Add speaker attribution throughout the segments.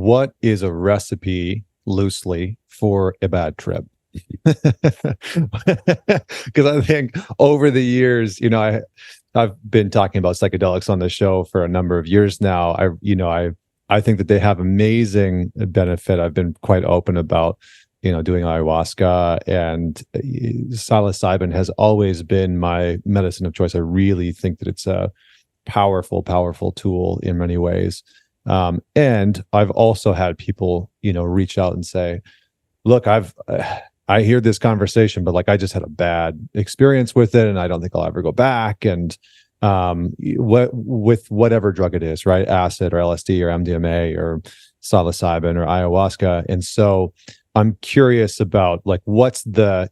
Speaker 1: what is a recipe loosely for a bad trip? Because I think over the years, I've been talking about psychedelics on the show for a number of years now. I think that they have amazing benefit. I've been quite open about, doing ayahuasca, and psilocybin has always been my medicine of choice. I really think that it's a powerful, powerful tool in many ways. And I've also had people, reach out and say, look, I hear this conversation, but like, I just had a bad experience with it and I don't think I'll ever go back. And with whatever drug it is, right? Acid or LSD or MDMA or psilocybin or ayahuasca. And so I'm curious about like, what do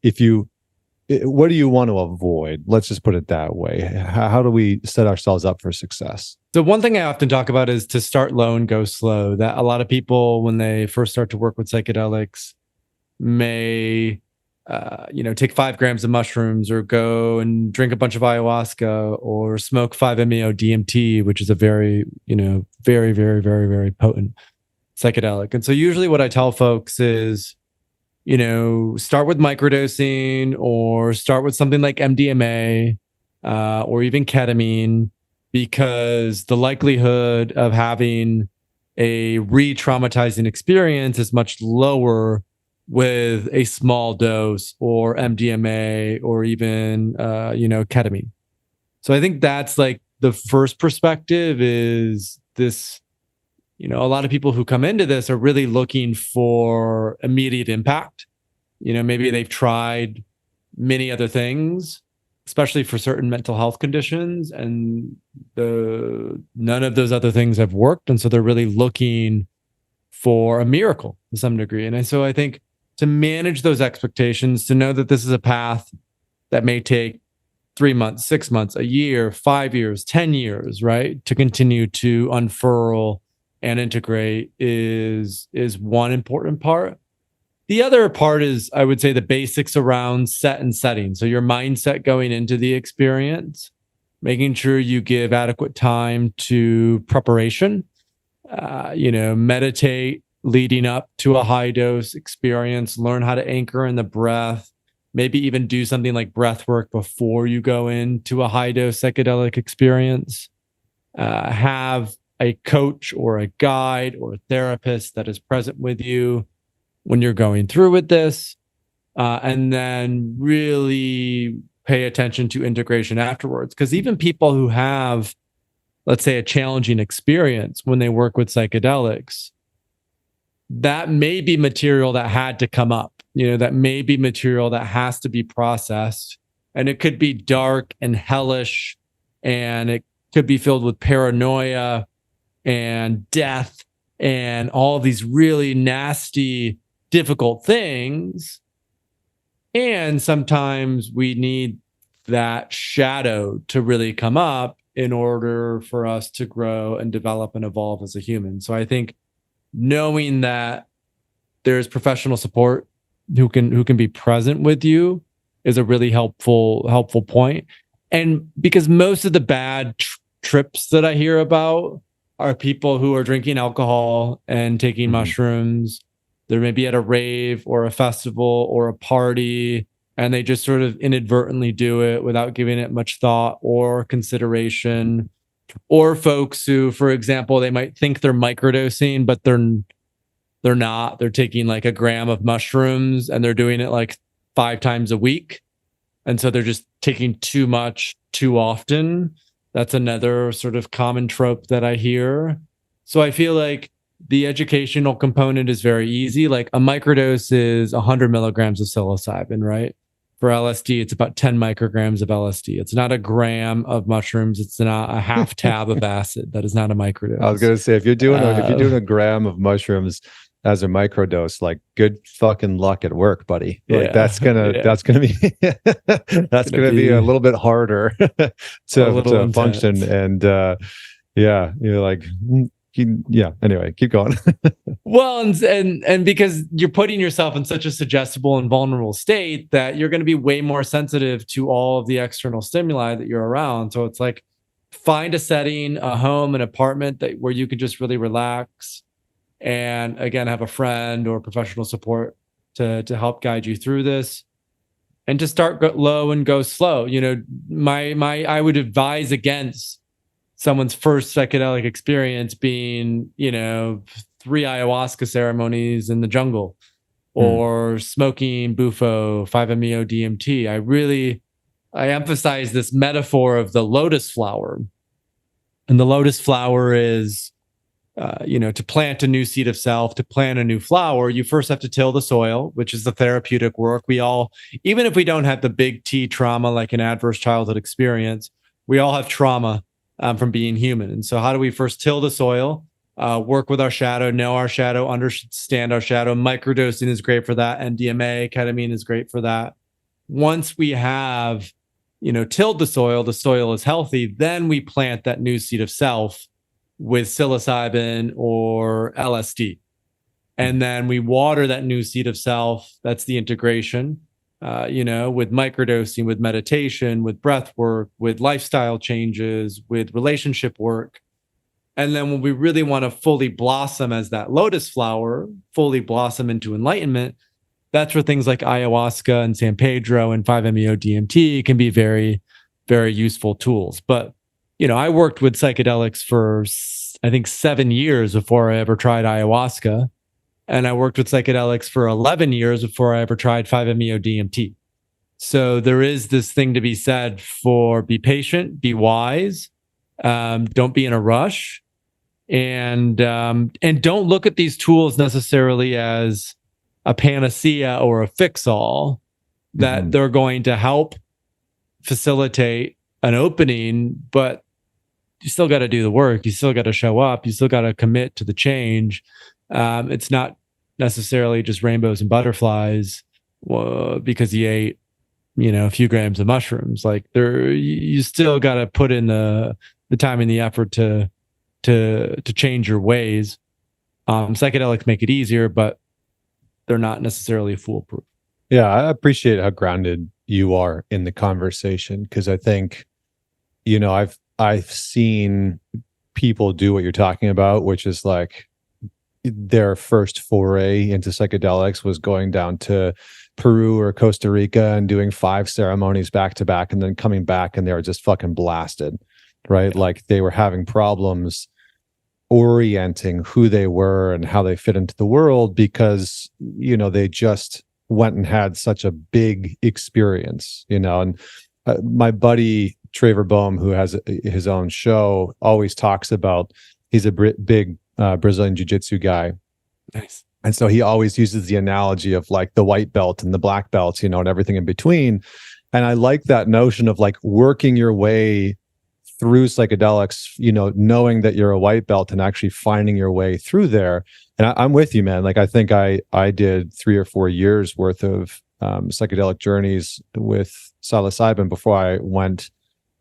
Speaker 1: you want to avoid? Let's just put it that way. How do we set ourselves up for success?
Speaker 2: So one thing I often talk about is to start low and go slow. That a lot of people, when they first start to work with psychedelics, may take 5 grams of mushrooms, or go and drink a bunch of ayahuasca, or smoke 5-MeO DMT, which is a very, very, very, very, very potent psychedelic. And so usually what I tell folks is, start with microdosing, or start with something like MDMA, or even ketamine, because the likelihood of having a re-traumatizing experience is much lower with a small dose, or MDMA, or even ketamine. So I think that's like the first perspective is this. A lot of people who come into this are really looking for immediate impact. Maybe they've tried many other things, especially for certain mental health conditions, and none of those other things have worked. And so they're really looking for a miracle to some degree. And so I think to manage those expectations, to know that this is a path that may take 3 months, 6 months, a year, 5 years, 10 years, right, to continue to unfurl and integrate is one important part. The other part is, I would say, the basics around set and setting. So your mindset going into the experience, making sure you give adequate time to preparation, meditate leading up to a high dose experience, learn how to anchor in the breath, maybe even do something like breath work before you go into a high dose psychedelic experience. Have a coach or a guide or a therapist that is present with you when you're going through with this, and then really pay attention to integration afterwards. Because even people who have, let's say, a challenging experience when they work with psychedelics, that may be material that had to come up, that may be material that has to be processed, and it could be dark and hellish, and it could be filled with paranoia and death and all these really nasty, difficult things. And sometimes we need that shadow to really come up in order for us to grow and develop and evolve as a human. So I think knowing that there's professional support who can be present with you is a really helpful point. And because most of the bad trips that I hear about are people who are drinking alcohol and taking mushrooms. They're maybe at a rave or a festival or a party, and they just sort of inadvertently do it without giving it much thought or consideration. Or folks who, for example, they might think they're microdosing, but they're not. They're taking like 1 gram of mushrooms and they're doing it like 5 times a week. And so they're just taking too much too often. That's another sort of common trope that I hear. So I feel like the educational component is very easy. Like a microdose is 100 milligrams of psilocybin, right? For LSD, it's about 10 micrograms of LSD. It's not 1 gram of mushrooms. It's not a half tab of acid. That is not a microdose.
Speaker 1: I was going to say, if you're doing 1 gram of mushrooms as a microdose, like, good fucking luck at work, buddy. Like that's gonna be a little bit harder to function. And you're like, anyway, keep going.
Speaker 2: Well, and because you're putting yourself in such a suggestible and vulnerable state that you're going to be way more sensitive to all of the external stimuli that you're around. So it's like, find a setting, a home, an apartment where you can just really relax and again, have a friend or professional support to help guide you through this. And to start low and go slow. You know, I would advise against someone's first psychedelic experience being, you know, 3 ayahuasca ceremonies in the jungle, or smoking bufo, 5-MeO DMT. I emphasize this metaphor of the lotus flower. And the lotus flower is, you know, to plant a new seed of self, to plant a new flower, you first have to till the soil, which is the therapeutic work. We all, even if we don't have the big T trauma, like an adverse childhood experience, we all have trauma from being human. And so how do we first till the soil, work with our shadow, know our shadow, understand our shadow? Microdosing is great for that. MDMA, ketamine is great for that. Once we have, you know, tilled the soil is healthy, then we plant that new seed of self with psilocybin or LSD. And then we water that new seed of self. That's the integration, you know, with microdosing, with meditation, with breath work, with lifestyle changes, with relationship work. And then when we really want to fully blossom as that lotus flower, fully blossom into enlightenment, that's where things like ayahuasca and San Pedro and 5-MeO DMT can be very, very useful tools. But you know, I worked with psychedelics for, I think, 7 years before I ever tried ayahuasca. And I worked with psychedelics for 11 years before I ever tried 5-MeO DMT. So there is this thing to be said for be patient, be wise, don't be in a rush, and don't look at these tools necessarily as a panacea or a fix-all, that they're going to help facilitate an opening, but you still got to do the work. You still got to show up. You still got to commit to the change. It's not necessarily just rainbows and butterflies because you ate, you know, a few grams of mushrooms. Like you still got to put in the time and the effort to change your ways. Psychedelics make it easier, but they're not necessarily foolproof.
Speaker 1: Yeah, I appreciate how grounded you are in the conversation, because I think, you know, I've seen people do what you're talking about, which is like their first foray into psychedelics was going down to Peru or Costa Rica and doing 5 ceremonies back to back, and then coming back and they were just fucking blasted, right? Like they were having problems orienting who they were and how they fit into the world because, you know, they just went and had such a big experience, you know. And my buddy Traver Boehm, who has his own show, always talks about, he's a big Brazilian jiu-jitsu guy.
Speaker 2: Nice.
Speaker 1: And so he always uses the analogy of like the white belt and the black belts, you know, and everything in between. And I like that notion of like working your way through psychedelics, you know, knowing that you're a white belt and actually finding your way through there. And I'm with you, man. Like I think I did 3 or 4 years worth of psychedelic journeys with psilocybin before I went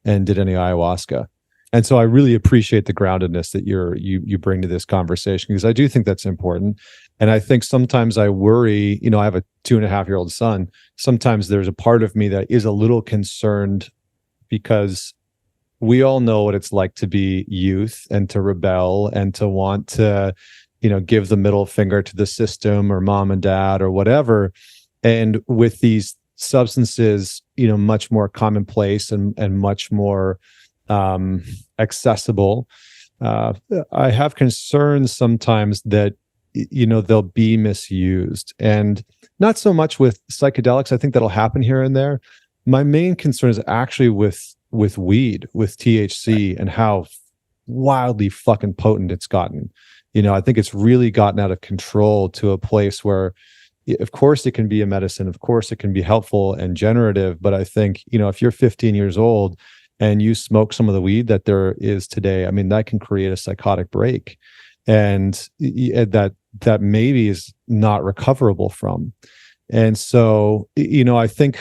Speaker 1: and did any ayahuasca. And so I really appreciate the groundedness that you bring to this conversation, because I do think that's important. And I think sometimes I worry, you know, I have a 2.5-year-old son. Sometimes there's a part of me that is a little concerned, because we all know what it's like to be youth and to rebel and to want to, you know, give the middle finger to the system or mom and dad or whatever. And with these substances, you know, much more commonplace and much more accessible, I have concerns sometimes that, you know, they'll be misused. And not so much with psychedelics. I think that'll happen here and there. My main concern is actually with weed, with THC, and how wildly fucking potent it's gotten. You know, I think it's really gotten out of control to a place where, of course, it can be a medicine. Of course, it can be helpful and generative. But I think, you know, if you're 15 years old and you smoke some of the weed that there is today, I mean, that can create a psychotic break, and that maybe is not recoverable from. And so, you know, I think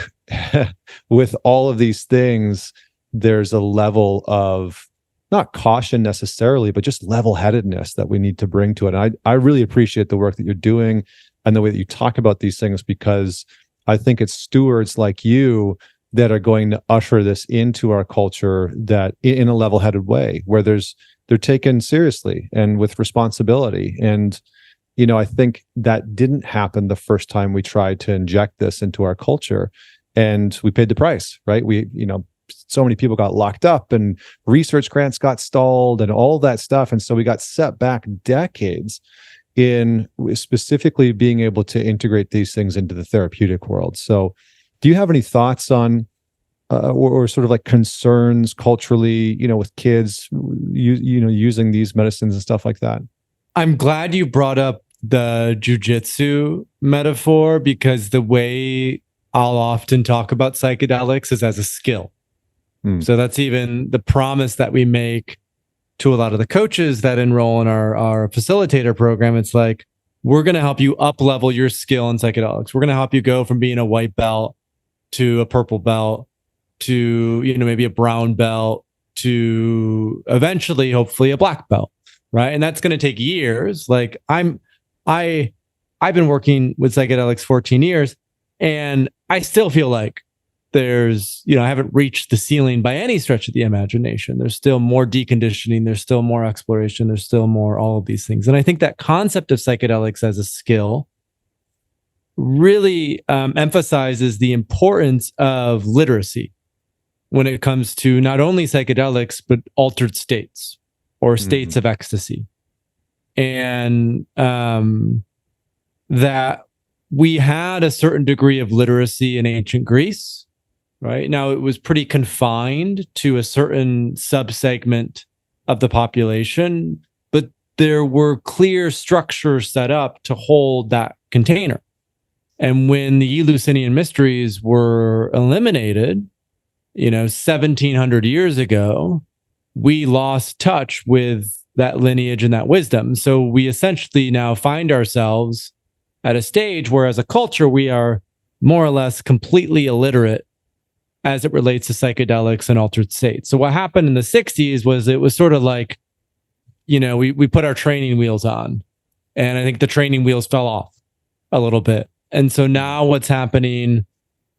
Speaker 1: with all of these things, there's a level of not caution necessarily, but just level-headedness that we need to bring to it. And I really appreciate the work that you're doing and the way that you talk about these things, because I think it's stewards like you that are going to usher this into our culture, that in a level-headed way, where they're taken seriously and with responsibility. And, I think that didn't happen the first time we tried to inject this into our culture, and we paid the price, right? So many people got locked up and research grants got stalled and all that stuff. And so we got set back decades in specifically being able to integrate these things into the therapeutic world. So do you have any thoughts on or sort of like concerns culturally, with kids, using these medicines and stuff like that?
Speaker 2: I'm glad you brought up the jujitsu metaphor, because the way I'll often talk about psychedelics is as a skill. So that's even the promise that we make to a lot of the coaches that enroll in our facilitator program. It's like, we're going to help you up level your skill in psychedelics. We're going to help you go from being a white belt to a purple belt to, maybe a brown belt to eventually, hopefully, a black belt. Right. And that's going to take years. Like I've been working with psychedelics 14 years, and I still feel like there's, I haven't reached the ceiling by any stretch of the imagination. There's still more deconditioning. There's still more exploration. There's still more, all of these things. And I think that concept of psychedelics as a skill really emphasizes the importance of literacy when it comes to not only psychedelics, but altered states or states of ecstasy. And that we had a certain degree of literacy in ancient Greece. Right now, it was pretty confined to a certain subsegment of the population, but there were clear structures set up to hold that container. And when the Eleusinian mysteries were eliminated, 1700 years ago, we lost touch with that lineage and that wisdom. So we essentially now find ourselves at a stage where, as a culture, we are more or less completely illiterate as it relates to psychedelics and altered states. So what happened in the 60s was, it was sort of like, we put our training wheels on, and I think the training wheels fell off a little bit. And so now what's happening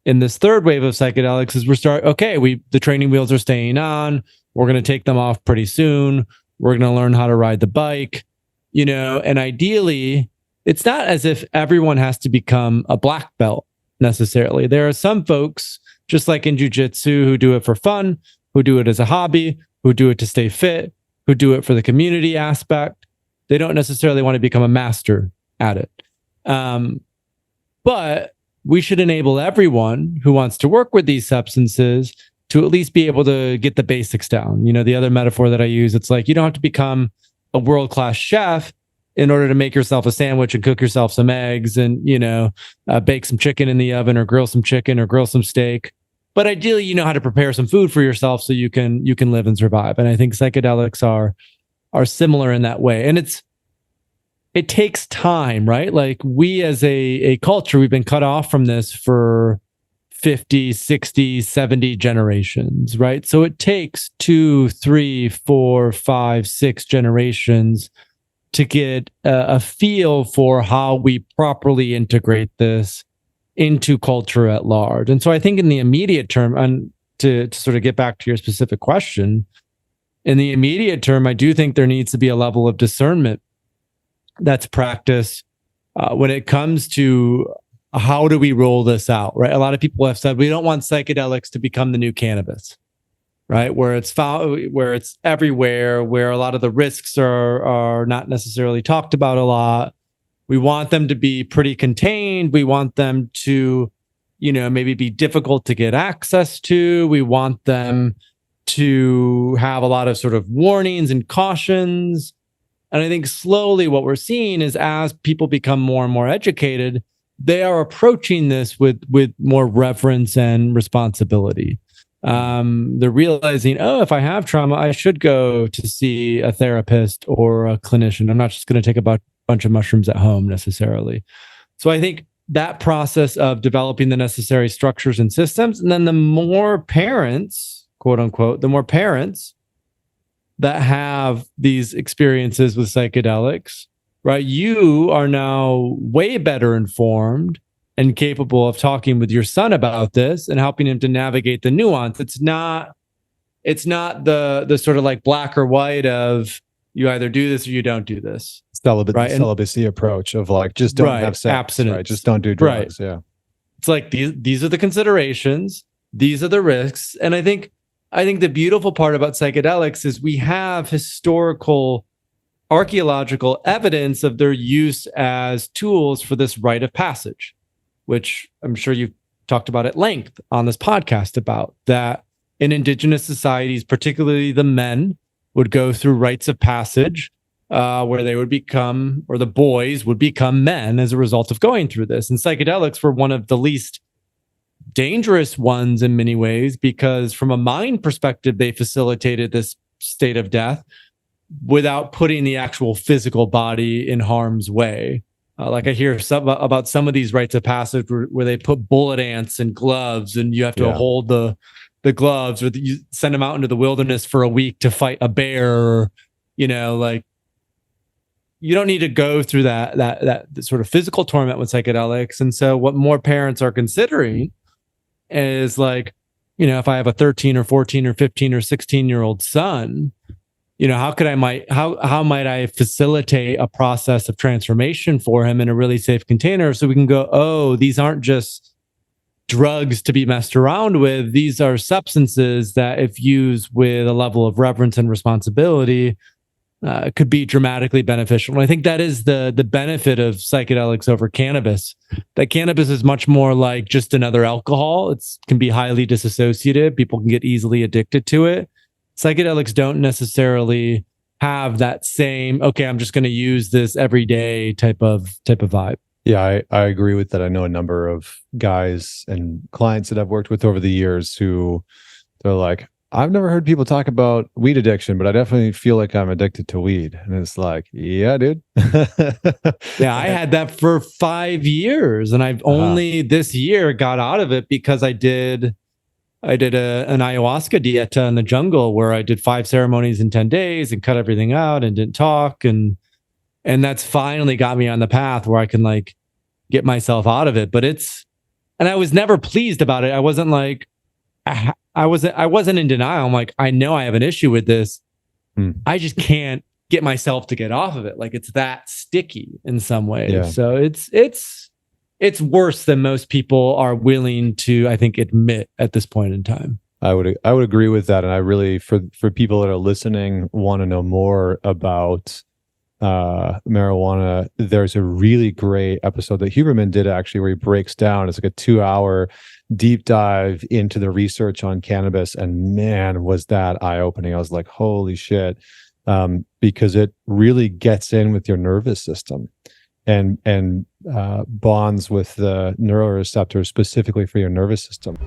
Speaker 2: in this third wave of psychedelics is the training wheels are staying on. We're going to take them off pretty soon. We're going to learn how to ride the bike, and ideally, it's not as if everyone has to become a black belt necessarily. There are some folks, just like in jujitsu, who do it for fun, who do it as a hobby, who do it to stay fit, who do it for the community aspect. They don't necessarily want to become a master at it. But we should enable everyone who wants to work with these substances to at least be able to get the basics down. The other metaphor that I use, it's like, you don't have to become a world-class chef in order to make yourself a sandwich and cook yourself some eggs and, bake some chicken in the oven or grill some chicken or grill some steak. But ideally, you know how to prepare some food for yourself so you can live and survive. And I think psychedelics are similar in that way. And it takes time, right? Like, we as a culture, we've been cut off from this for 50, 60, 70 generations, right? So it takes 2, 3, 4, 5, 6 generations to get a feel for how we properly integrate this into culture at large. And so I think in the immediate term, and to sort of get back to your specific question, in the immediate term, I do think there needs to be a level of discernment that's practiced when it comes to how do we roll this out, right? A lot of people have said, we don't want psychedelics to become the new cannabis, right? Where it's everywhere, where a lot of the risks are not necessarily talked about a lot. We want them to be pretty contained. We want them to, maybe be difficult to get access to. We want them to have a lot of sort of warnings and cautions. And I think slowly what we're seeing is, as people become more and more educated, they are approaching this with more reverence and responsibility. They're realizing, if I have trauma, I should go to see a therapist or a clinician. I'm not just going to take a bunch of mushrooms at home necessarily. So I think that process of developing the necessary structures and systems, and then the more parents, quote unquote, the more parents that have these experiences with psychedelics, right? You are now way better informed and capable of talking with your son about this and helping him to navigate the nuance. It's not the sort of like black or white of, you either do this or you don't do this.
Speaker 1: Right. Celibacy approach of like, just don't have sex.
Speaker 2: Abstinence.
Speaker 1: Right. Just don't do drugs. Right. Yeah.
Speaker 2: It's like these are the considerations, these are the risks. And I think the beautiful part about psychedelics is we have historical archaeological evidence of their use as tools for this rite of passage, which I'm sure you've talked about at length on this podcast, about that in indigenous societies, particularly the men would go through rites of passage where they would become, or the boys would become men as a result of going through this. And psychedelics were one of the least dangerous ones in many ways, because from a mind perspective, they facilitated this state of death without putting the actual physical body in harm's way. Like I hear about some of these rites of passage where they put bullet ants in gloves, and you have to hold the gloves, or you send them out into the wilderness for a week to fight a bear, or, like, you don't need to go through that sort of physical torment with psychedelics. And so what more parents are considering is like, if I have a 13 or 14 or 15 or 16-year-old son, how might I facilitate a process of transformation for him in a really safe container, so we can go, oh, these aren't just drugs to be messed around with. These are substances that, if used with a level of reverence and responsibility, could be dramatically beneficial. And I think that is the benefit of psychedelics over cannabis. That cannabis is much more like just another alcohol. It can be highly dissociative. People can get easily addicted to it. Psychedelics don't necessarily have that same, okay, I'm just going to use this every day type of vibe.
Speaker 1: Yeah, I agree with that. I know a number of guys and clients that I've worked with over the years who they're like, I've never heard people talk about weed addiction, but I definitely feel like I'm addicted to weed. And it's like, yeah, dude.
Speaker 2: Yeah, I had that for 5 years, and I've only this year got out of it because I did an ayahuasca dieta in the jungle where I did 5 ceremonies in 10 days and cut everything out and didn't talk. And that's finally got me on the path where I can like get myself out of it. But and I was never pleased about it. I wasn't like, I wasn't in denial. I'm like, I know I have an issue with this. I just can't get myself to get off of it. Like, it's that sticky in some ways. Yeah. So it's worse than most people are willing to, I think, admit at this point in time.
Speaker 1: I would agree with that. And I really, for people that are listening, want to know more about marijuana, there's a really great episode that Huberman did actually, where he breaks down, it's like a 2-hour deep dive into the research on cannabis. And man, was that eye-opening. I was like, holy shit. Because it really gets in with your nervous system and bonds with the neuroreceptors specifically for your nervous system.